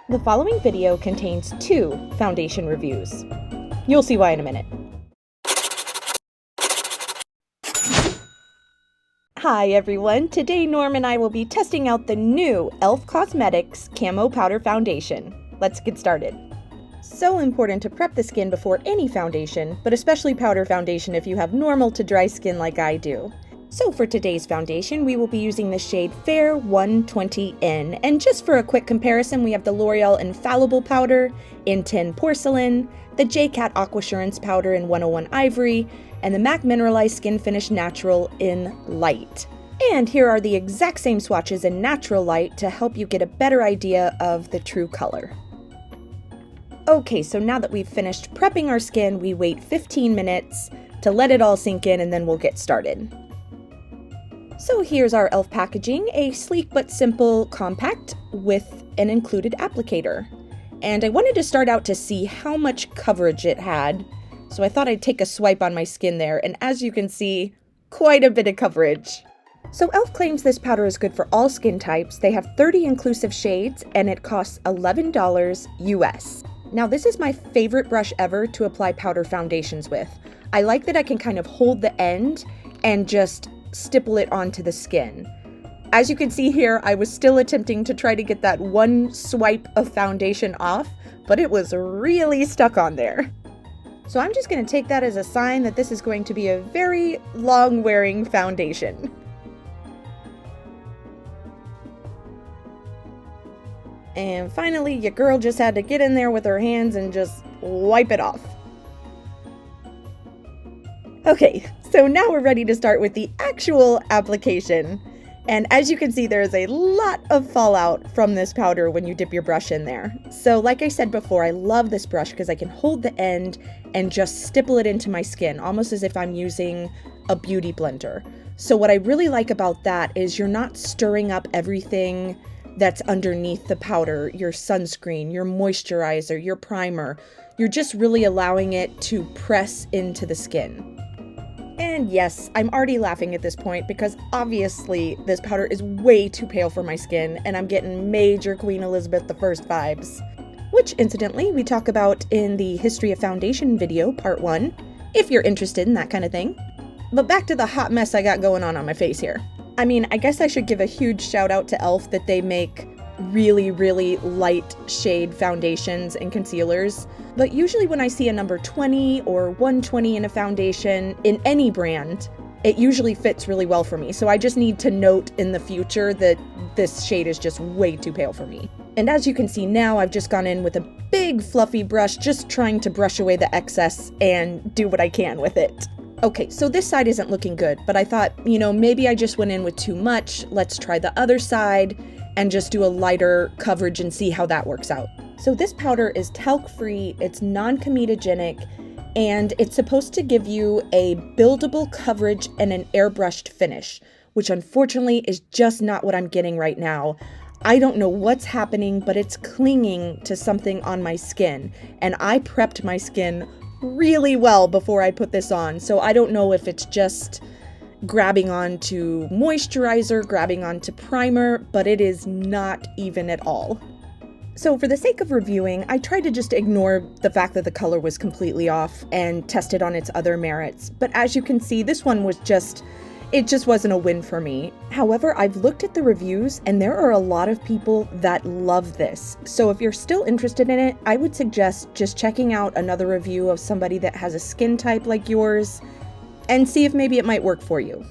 The following video contains 2 foundation reviews. You'll see why in a minute. Hi everyone, today Norm and I will be testing out the new e.l.f. Cosmetics Camo Powder Foundation. Let's get started. So important to prep the skin before any foundation, but especially powder foundation if you have normal to dry skin like I do. So for today's foundation, we will be using the shade Fair 120N, and just for a quick comparison, we have the L'Oreal Infallible Powder in 10 Porcelain, the J-Cat Aquassurance Powder in 101 Ivory, and the MAC Mineralized Skin Finish Natural in Light. And here are the exact same swatches in Natural Light to help you get a better idea of the true color. Okay, so now that we've finished prepping our skin, we wait 15 minutes to let it all sink in and then we'll get started. So here's our e.l.f. packaging, a sleek but simple compact with an included applicator. And I wanted to start out to see how much coverage it had, so I thought I'd take a swipe on my skin there, and as you can see, quite a bit of coverage. So e.l.f. claims this powder is good for all skin types. They have 30 inclusive shades, and it costs $11 US. Now this is my favorite brush ever to apply powder foundations with. I like that I can kind of hold the end and just stipple it onto the skin. As you can see here, I was still attempting to try to get that one swipe of foundation off, but it was really stuck on there. So I'm just going to take that as a sign that this is going to be a very long wearing foundation. And finally, your girl just had to get in there with her hands and just wipe it off. Okay, so now we're ready to start with the actual application. And as you can see, there is a lot of fallout from this powder when you dip your brush in there. So like I said before, I love this brush because I can hold the end and just stipple it into my skin, almost as if I'm using a beauty blender. So what I really like about that is you're not stirring up everything that's underneath the powder, your sunscreen, your moisturizer, your primer. You're just really allowing it to press into the skin. And yes, I'm already laughing at this point because obviously this powder is way too pale for my skin and I'm getting major Queen Elizabeth I vibes. Which incidentally, we talk about in the History of Foundation video, part 1, if you're interested in that kind of thing. But back to the hot mess I got going on my face here. I mean, I guess I should give a huge shout out to e.l.f. that they make really light shade foundations and concealers. But usually when I see a number 20 or 120 in a foundation in any brand, it usually fits really well for me. So I just need to note in the future that this shade is just way too pale for me. And as you can see now, I've just gone in with a big fluffy brush, just trying to brush away the excess and do what I can with it. Okay, so this side isn't looking good, but I thought, you know, maybe I just went in with too much. Let's try the other side and just do a lighter coverage and see how that works out. So this powder is talc-free, it's non-comedogenic, and it's supposed to give you a buildable coverage and an airbrushed finish, which unfortunately is just not what I'm getting right now. I don't know what's happening, but it's clinging to something on my skin, and I prepped my skin really well before I put this on, so I don't know if it's just grabbing onto moisturizer, grabbing onto primer, but it is not even at all. So for the sake of reviewing, I tried to just ignore the fact that the color was completely off and test it on its other merits. But as you can see, this one was it just wasn't a win for me. However, I've looked at the reviews and there are a lot of people that love this. So if you're still interested in it, I would suggest just checking out another review of somebody that has a skin type like yours and see if maybe it might work for you.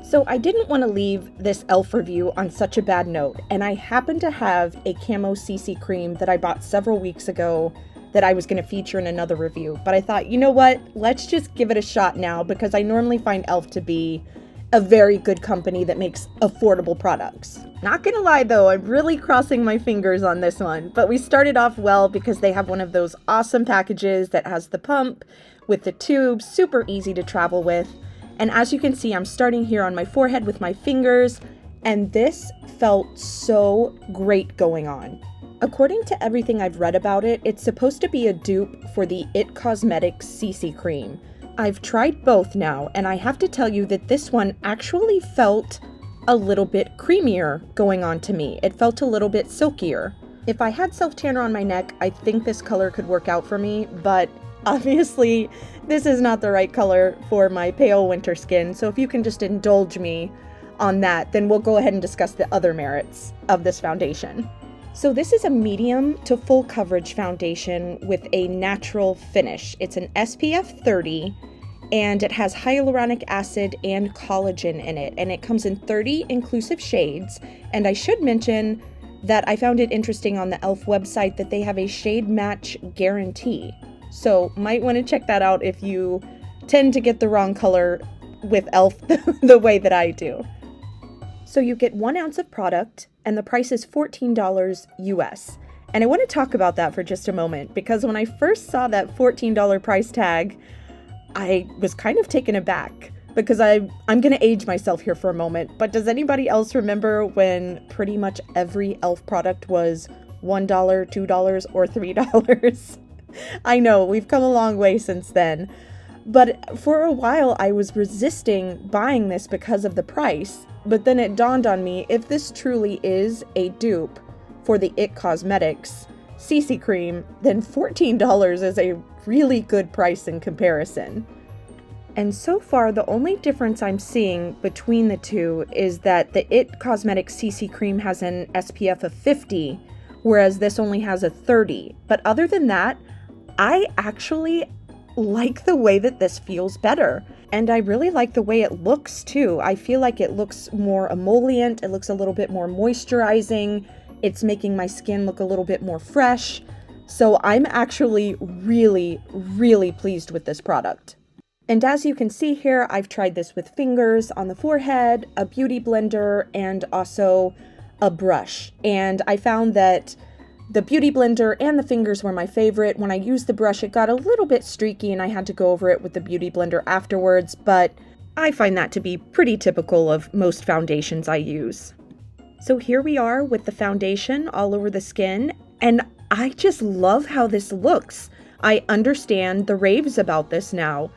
So I didn't want to leave this e.l.f. review on such a bad note, and I happen to have a CAMO CC Cream that I bought several weeks ago that I was going to feature in another review, but I thought, you know what, let's just give it a shot now because I normally find e.l.f. to be a very good company that makes affordable products. Not gonna lie though, I'm really crossing my fingers on this one, but we started off well because they have one of those awesome packages that has the pump with the tube, super easy to travel with. And as you can see, I'm starting here on my forehead with my fingers, and this felt so great going on. According to everything I've read about it, it's supposed to be a dupe for the e.l.f. Cosmetics CC Cream. I've tried both now, and I have to tell you that this one actually felt a little bit creamier going on to me. It felt a little bit silkier. If I had self-tanner on my neck, I think this color could work out for me, but obviously this is not the right color for my pale winter skin, so if you can just indulge me on that, then we'll go ahead and discuss the other merits of this foundation. So this is a medium to full coverage foundation with a natural finish. It's an SPF 30, and it has hyaluronic acid and collagen in it, and it comes in 30 inclusive shades. And I should mention that I found it interesting on the e.l.f. website that they have a shade match guarantee. So might want to check that out if you tend to get the wrong color with e.l.f. the way that I do. So you get 1 ounce of product, and the price is $14 US. And I want to talk about that for just a moment, because when I first saw that $14 price tag, I was kind of taken aback, because I'm going to age myself here for a moment, but does anybody else remember when pretty much every e.l.f. product was $1, $2, or $3? I know, we've come a long way since then, but for a while I was resisting buying this because of the price, but then it dawned on me, if this truly is a dupe for the IT Cosmetics CC Cream, then $14 is a really good price in comparison. And so far, the only difference I'm seeing between the two is that the IT Cosmetics CC Cream has an SPF of 50, whereas this only has a 30. But other than that, I actually like the way that this feels better. And I really like the way it looks too. I feel like it looks more emollient, it looks a little bit more moisturizing, it's making my skin look a little bit more fresh. So I'm actually really, really pleased with this product. And as you can see here, I've tried this with fingers on the forehead, a beauty blender, and also a brush. And I found that the beauty blender and the fingers were my favorite. When I used the brush, it got a little bit streaky and I had to go over it with the beauty blender afterwards, but I find that to be pretty typical of most foundations I use. So here we are with the foundation all over the skin, and I just love how this looks. I understand the raves about this now.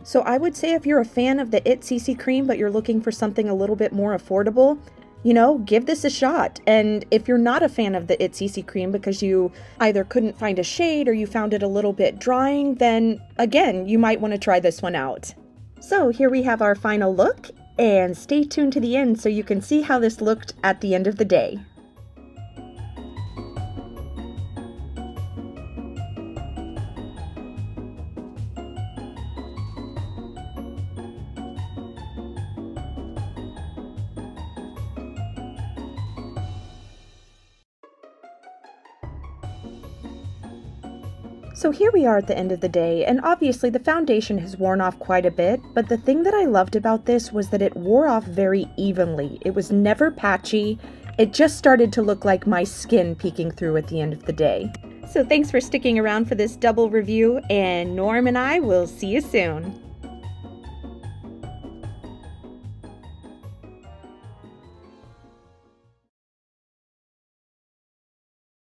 So I would say if you're a fan of the IT CC Cream, but you're looking for something a little bit more affordable, you know, give this a shot. And if you're not a fan of the IT CC Cream because you either couldn't find a shade or you found it a little bit drying, then again, you might want to try this one out. So here we have our final look, and stay tuned to the end so you can see how this looked at the end of the day. So here we are at the end of the day, and obviously the foundation has worn off quite a bit, but the thing that I loved about this was that it wore off very evenly. It was never patchy. It just started to look like my skin peeking through at the end of the day. So thanks for sticking around for this double review, and Norm and I will see you soon.